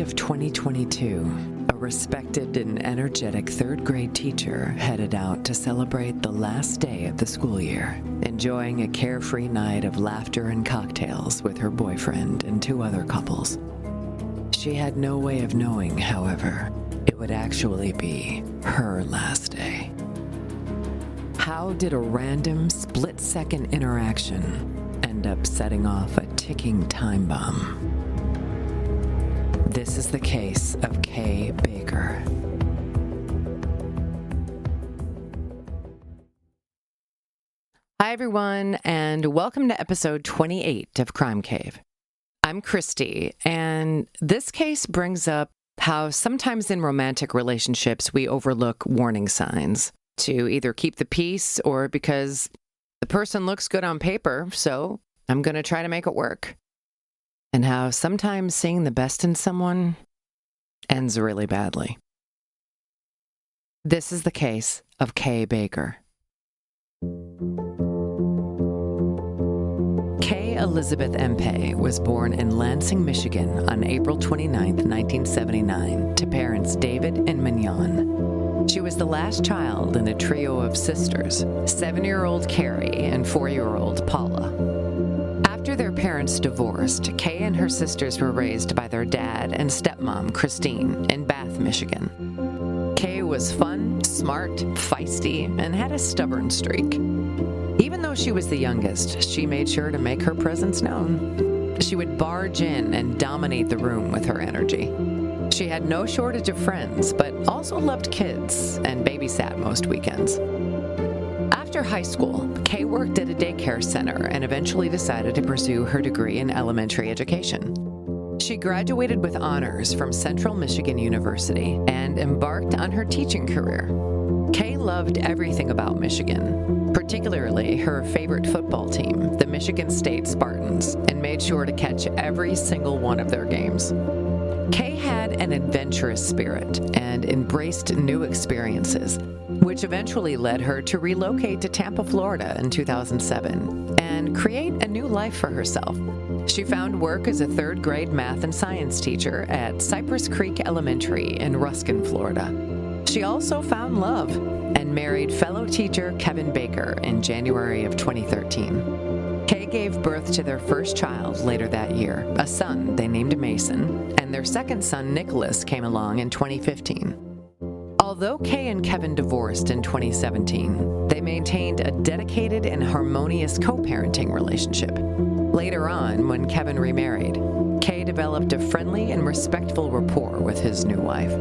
of 2022, a respected and energetic third-grade teacher headed out to celebrate the last day of the school year, enjoying a carefree night of laughter and cocktails with her boyfriend and two other couples. She had no way of knowing, however, it would actually be her last day. How did a random split-second interaction end up setting off a ticking time bomb? This is the case of Kay Baker. Hi, everyone, and welcome to episode 28 of Crime Cave. I'm Christy, and this case brings up how sometimes in romantic relationships we overlook warning signs to either keep the peace or because the person looks good on paper, so I'm going to try to make it work. And how sometimes seeing the best in someone ends really badly. This is the case of Kay Baker. Kay Elizabeth Empey was born in Lansing, Michigan on April 29, 1979, to parents David and Mignon. She was the last child in a trio of sisters, 7-year-old Carrie and 4-year-old Paula. After their parents divorced, Kay and her sisters were raised by their dad and stepmom, Christine, in Bath, Michigan. Kay was fun, smart, feisty, and had a stubborn streak. Even though she was the youngest, she made sure to make her presence known. She would barge in and dominate the room with her energy. She had no shortage of friends, but also loved kids and babysat most weekends. After high school, Kay worked at a daycare center and eventually decided to pursue her degree in elementary education. She graduated with honors from Central Michigan University and embarked on her teaching career. Kay loved everything about Michigan, particularly her favorite football team, the Michigan State Spartans, and made sure to catch every single one of their games. Kay had an adventurous spirit and embraced new experiences, which eventually led her to relocate to Tampa, Florida in 2007 and create a new life for herself. She found work as a third-grade math and science teacher at Cypress Creek Elementary in Ruskin, Florida. She also found love and married fellow teacher Kevin Baker in January of 2013. Kay gave birth to their first child later that year, a son they named Mason, and their second son, Nicholas, came along in 2015. Although Kay and Kevin divorced in 2017, they maintained a dedicated and harmonious co-parenting relationship. Later on, when Kevin remarried, Kay developed a friendly and respectful rapport with his new wife.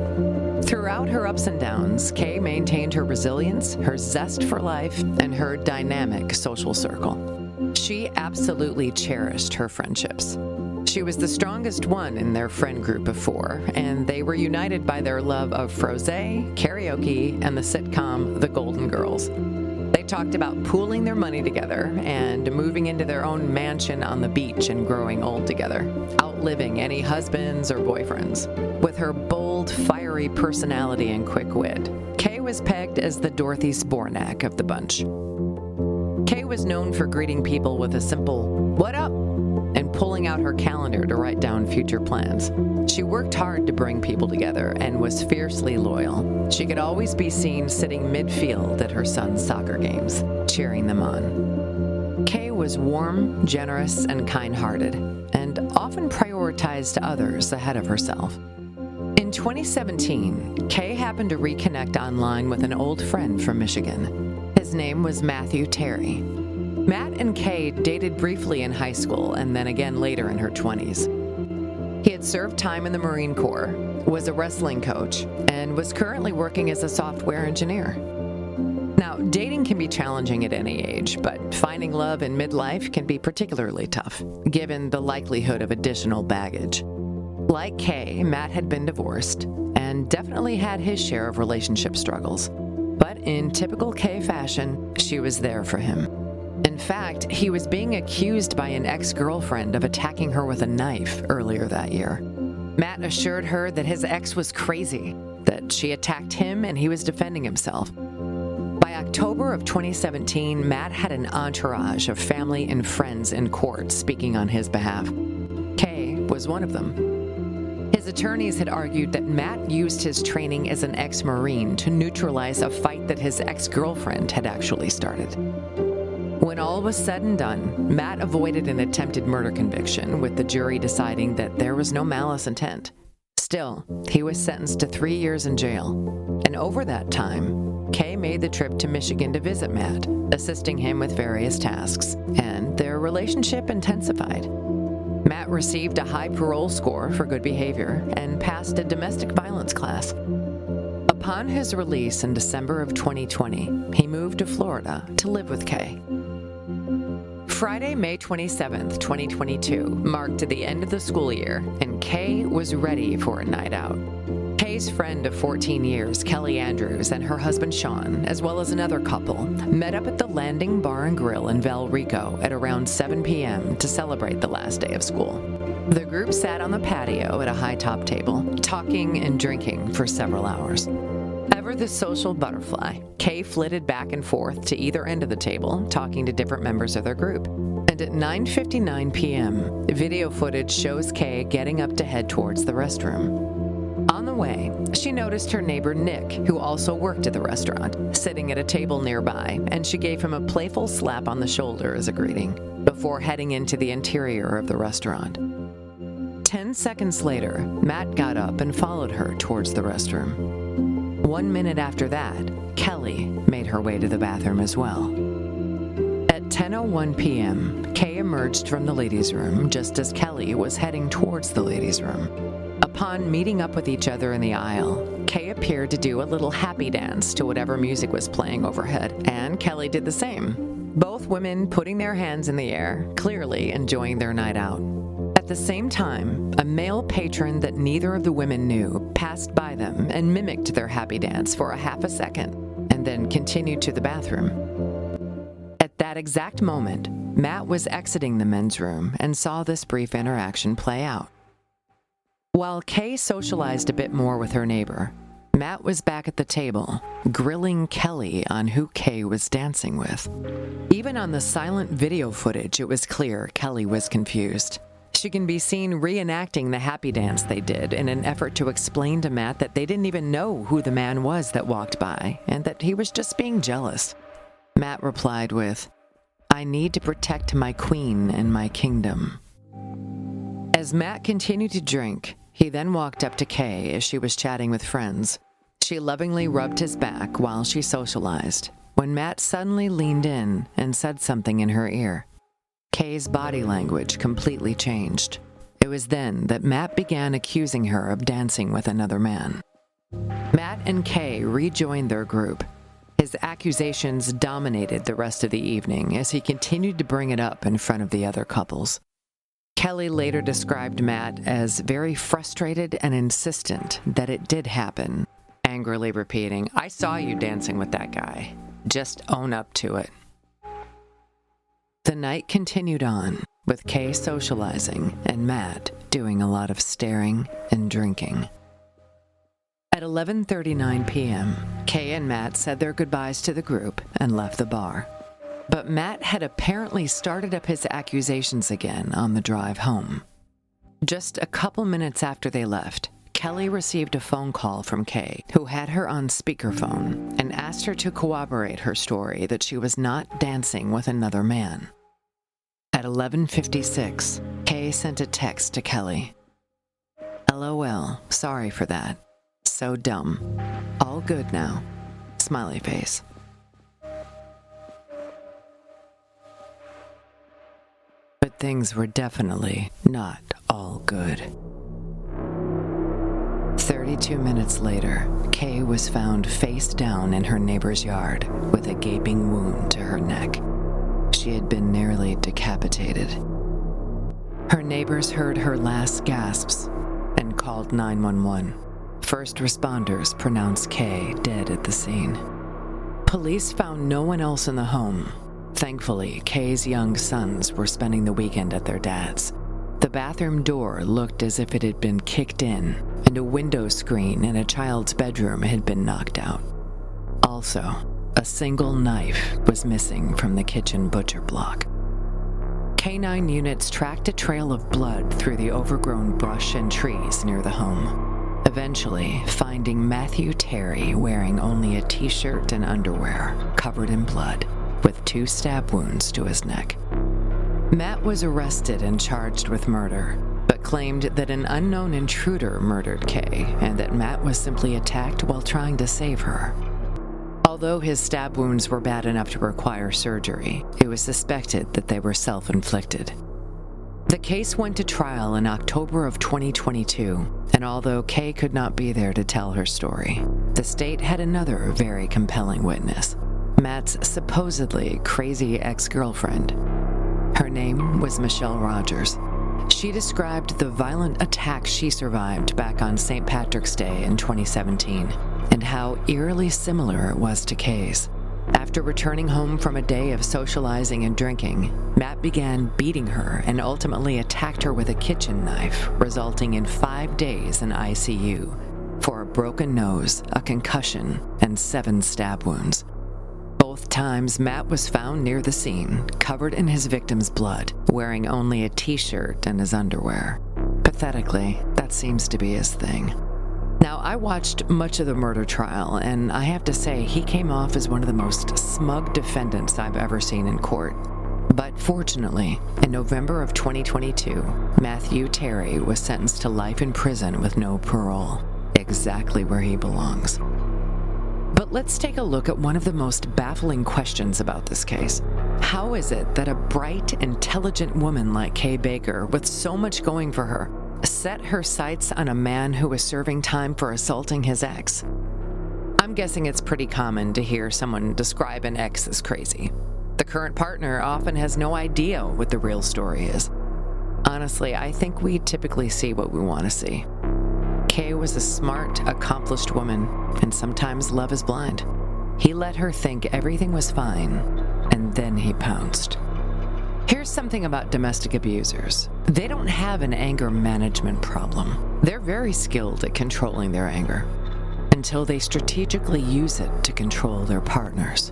Throughout her ups and downs, Kay maintained her resilience, her zest for life, and her dynamic social circle. She absolutely cherished her friendships. She was the strongest one in their friend group of 4, and they were united by their love of frosé, karaoke, and the sitcom The Golden Girls. They talked about pooling their money together and moving into their own mansion on the beach and growing old together, outliving any husbands or boyfriends. With her bold, fiery personality and quick wit, Kay was pegged as the Dorothy Zbornak of the bunch. Kay was known for greeting people with a simple, "What up?" and pulling out her calendar to write down future plans. She worked hard to bring people together and was fiercely loyal. She could always be seen sitting midfield at her son's soccer games, cheering them on. Kay was warm, generous, and kind-hearted, and often prioritized others ahead of herself. In 2017, Kay happened to reconnect online with an old friend from Michigan. His name was Matthew Terry. Matt and Kay dated briefly in high school and then again later in her 20s. He had served time in the Marine Corps, was a wrestling coach, and was currently working as a software engineer. Now, dating can be challenging at any age, but finding love in midlife can be particularly tough, given the likelihood of additional baggage. Like Kay, Matt had been divorced and definitely had his share of relationship struggles. But in typical Kay fashion, she was there for him. In fact, he was being accused by an ex-girlfriend of attacking her with a knife earlier that year. Matt assured her that his ex was crazy, that she attacked him and he was defending himself. By October of 2017, Matt had an entourage of family and friends in court speaking on his behalf. Kay was one of them. His attorneys had argued that Matt used his training as an ex-Marine to neutralize a fight that his ex-girlfriend had actually started. When all was said and done, Matt avoided an attempted murder conviction, with the jury deciding that there was no malice intent. Still, he was sentenced to 3 years in jail. And over that time, Kay made the trip to Michigan to visit Matt, assisting him with various tasks, and their relationship intensified. Matt received a high parole score for good behavior and passed a domestic violence class. Upon his release in December of 2020, he moved to Florida to live with Kay. Friday, May 27, 2022, marked the end of the school year, and Kay was ready for a night out. Kay's friend of 14 years, Kelly Andrews, and her husband Sean, as well as another couple, met up at the Landing Bar and Grill in Valrico at around 7 p.m. to celebrate the last day of school. The group sat on the patio at a high-top table, talking and drinking for several hours. Ever the social butterfly, Kay flitted back and forth to either end of the table, talking to different members of their group. And at 9:59 p.m., video footage shows Kay getting up to head towards the restroom. On the way, she noticed her neighbor Nick, who also worked at the restaurant, sitting at a table nearby, and she gave him a playful slap on the shoulder as a greeting, before heading into the interior of the restaurant. 10 seconds later, Matt got up and followed her towards the restroom. 1 minute after that, Kelly made her way to the bathroom as well. At 10:01 p.m., Kay emerged from the ladies' room just as Kelly was heading towards the ladies' room. Upon meeting up with each other in the aisle, Kay appeared to do a little happy dance to whatever music was playing overhead, and Kelly did the same. Both women putting their hands in the air, clearly enjoying their night out. At the same time, a male patron that neither of the women knew passed by them and mimicked their happy dance for a half a second, and then continued to the bathroom. At that exact moment, Matt was exiting the men's room and saw this brief interaction play out. While Kay socialized a bit more with her neighbor, Matt was back at the table, grilling Kelly on who Kay was dancing with. Even on the silent video footage, it was clear Kelly was confused. She can be seen reenacting the happy dance they did in an effort to explain to Matt that they didn't even know who the man was that walked by, and that he was just being jealous. Matt replied with, "I need to protect my queen and my kingdom." As Matt continued to drink, he then walked up to Kay as she was chatting with friends. She lovingly rubbed his back while she socialized, when Matt suddenly leaned in and said something in her ear. Kay's body language completely changed. It was then that Matt began accusing her of dancing with another man. Matt and Kay rejoined their group. His accusations dominated the rest of the evening as he continued to bring it up in front of the other couples. Kelly later described Matt as very frustrated and insistent that it did happen, angrily repeating, "I saw you dancing with that guy. Just own up to it." The night continued on, with Kay socializing and Matt doing a lot of staring and drinking. At 11:39 p.m., Kay and Matt said their goodbyes to the group and left the bar. But Matt had apparently started up his accusations again on the drive home. Just a couple minutes after they left, Kelly received a phone call from Kay, who had her on speakerphone and asked her to corroborate her story that she was not dancing with another man. At 11:56, Kay sent a text to Kelly. "LOL, sorry for that. So dumb. All good now. Smiley face." But things were definitely not all good. 32 minutes later, Kay was found face down in her neighbor's yard with a gaping wound to her neck. She had been nearly decapitated. Her neighbors heard her last gasps and called 911. First responders pronounced Kay dead at the scene. Police found no one else in the home. Thankfully, Kay's young sons were spending the weekend at their dad's. The bathroom door looked as if it had been kicked in, and a window screen in a child's bedroom had been knocked out. Also, a single knife was missing from the kitchen butcher block. Canine units tracked a trail of blood through the overgrown brush and trees near the home, eventually finding Matthew Terry wearing only a t-shirt and underwear, covered in blood, with 2 stab wounds to his neck. Matt was arrested and charged with murder, but claimed that an unknown intruder murdered Kay and that Matt was simply attacked while trying to save her. Although his stab wounds were bad enough to require surgery, it was suspected that they were self-inflicted. The case went to trial in October of 2022, and although Kay could not be there to tell her story, the state had another very compelling witness, Matt's supposedly crazy ex-girlfriend. Her name was Michelle Rogers. She described the violent attack she survived back on St. Patrick's Day in 2017 and how eerily similar it was to Kay's. After returning home from a day of socializing and drinking, Matt began beating her and ultimately attacked her with a kitchen knife, resulting in 5 days in ICU for a broken nose, a concussion, and 7 stab wounds. Both times, Matt was found near the scene, covered in his victim's blood, wearing only a t-shirt and his underwear. Pathetically, that seems to be his thing. Now, I watched much of the murder trial, and I have to say he came off as one of the most smug defendants I've ever seen in court. But fortunately, in November of 2022, Matthew Terry was sentenced to life in prison with no parole, exactly where he belongs. But let's take a look at one of the most baffling questions about this case. How is it that a bright, intelligent woman like Kay Baker, with so much going for her, set her sights on a man who was serving time for assaulting his ex? I'm guessing it's pretty common to hear someone describe an ex as crazy. The current partner often has no idea what the real story is. Honestly, I think we typically see what we want to see. Kay was a smart, accomplished woman, and sometimes love is blind. He let her think everything was fine, and then he pounced. Here's something about domestic abusers. They don't have an anger management problem. They're very skilled at controlling their anger, until they strategically use it to control their partners.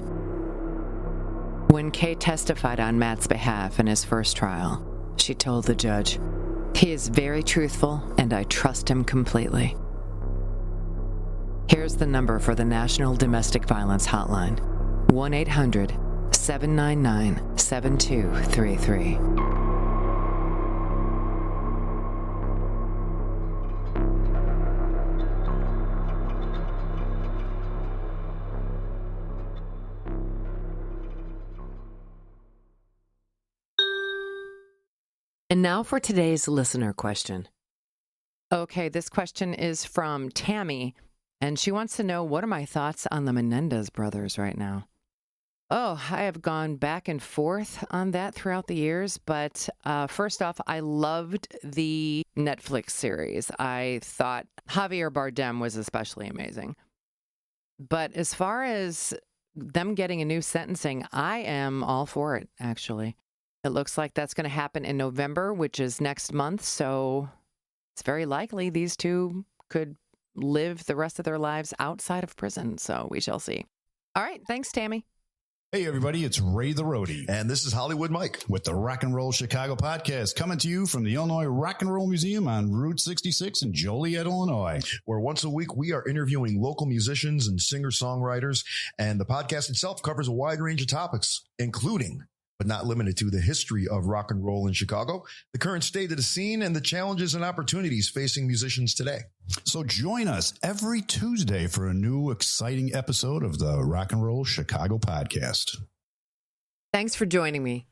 When Kay testified on Matt's behalf in his first trial, she told the judge, "He is very truthful, and I trust him completely." Here's the number for the National Domestic Violence Hotline, 1-800-799-7233. And now for today's listener question. Okay, this question is from Tammy, and she wants to know, what are my thoughts on the Menendez brothers right now? Oh, I have gone back and forth on that throughout the years, but first off, I loved the Netflix series. I thought Javier Bardem was especially amazing. But as far as them getting a new sentencing, I am all for it, actually. It looks like that's going to happen in November, which is next month, so it's very likely these two could live the rest of their lives outside of prison, so we shall see. All right, thanks, Tammy. Hey, everybody, it's Ray the Roadie. And this is Hollywood Mike with the Rock and Roll Chicago podcast, coming to you from the Illinois Rock and Roll Museum on Route 66 in Joliet, Illinois. Where once a week we are interviewing local musicians and singer-songwriters, and the podcast itself covers a wide range of topics, including, but not limited to, the history of rock and roll in Chicago, the current state of the scene, and the challenges and opportunities facing musicians today. So join us every Tuesday for a new exciting episode of the Rock and Roll Chicago podcast. Thanks for joining me.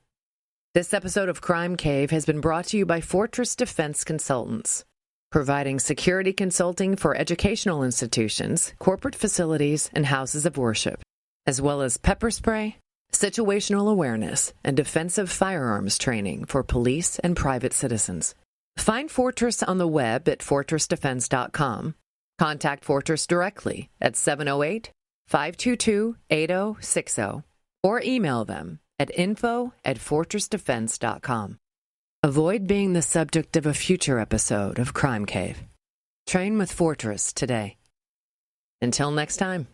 This episode of Crime Cave has been brought to you by Fortress Defense Consultants, providing security consulting for educational institutions, corporate facilities, and houses of worship, as well as pepper spray, situational awareness, and defensive firearms training for police and private citizens. Find Fortress on the web at fortressdefense.com. Contact Fortress directly at 708-522-8060 or email them at info@fortressdefense.com. Avoid being the subject of a future episode of Crime Cave. Train with Fortress today. Until next time.